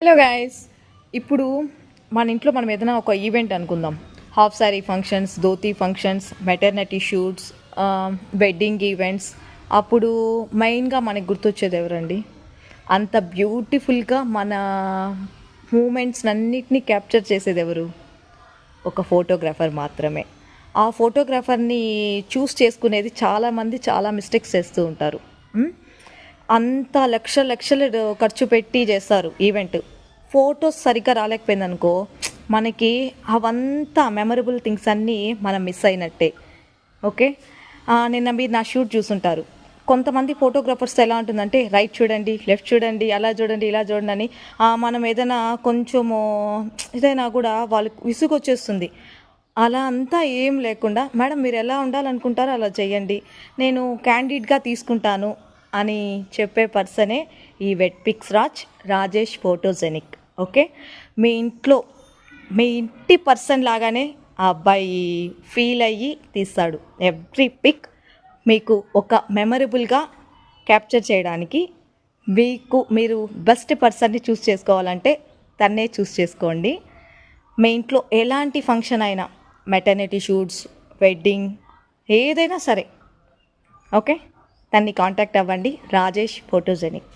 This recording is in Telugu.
హలో గైస్, ఇప్పుడు మన ఇంట్లో మనం ఏదైనా ఒక ఈవెంట్ అనుకుందాం. Half sari functions, dhoti functions, maternity shoots, wedding events. అప్పుడు మెయిన్గా మనకి గుర్తొచ్చేది ఎవరండి? అంత బ్యూటిఫుల్గా మన మూమెంట్స్ అన్నిటినీ క్యాప్చర్ చేసేది ఎవరు? ఒక ఫోటోగ్రాఫర్ మాత్రమే. ఆ ఫోటోగ్రాఫర్ని చూస్ చేసుకునేది చాలామంది చాలా మిస్టేక్స్ చేస్తూ ఉంటారు. అంత లక్షలు ఖర్చు పెట్టి చేస్తారు ఈవెంట్. ఫొటోస్ సరిగ్గా రాలేకపోయిందనుకో, మనకి అవంతా మెమరబుల్ థింగ్స్ అన్నీ మనం మిస్ అయినట్టే. ఓకే, నిన్న మీరు నా షూట్ చూసుంటారు. కొంతమంది ఫోటోగ్రాఫర్స్ ఎలా ఉంటుందంటే, రైట్ చూడండి, లెఫ్ట్ చూడండి, అలా చూడండి, ఇలా చూడండి అని మనం ఏదైనా కొంచెము ఏదైనా కూడా వాళ్ళకి విసుగొచ్చేస్తుంది. అలా అంతా ఏం లేకుండా, మేడం మీరు ఎలా ఉండాలనుకుంటారో అలా చేయండి, నేను క్యాండిడ్గా తీసుకుంటాను అని చెప్పే పర్సనే ఈ వెట్ పిక్స్ రాజేష్ ఫోటోజెనిక్. ఓకే, మీ ఇంటి పర్సన్ లాగానే ఆ అబ్బాయి ఫీల్ అయ్యి తీస్తాడు. ఎవ్రీ పిక్ మీకు ఒక మెమరబుల్గా క్యాప్చర్ చేయడానికి మీరు బెస్ట్ పర్సన్ని చూస్ చేసుకోవాలంటే తన్నే చూస్ చేసుకోండి. మీ ఇంట్లో ఎలాంటి ఫంక్షన్ అయినా, మెటర్నిటీ షూట్స్, వెడ్డింగ్, ఏదైనా సరే, ఓకే, తన్ని కాంటాక్ట్ అవ్వండి. రాజేష్ ఫోటోజెనిక్.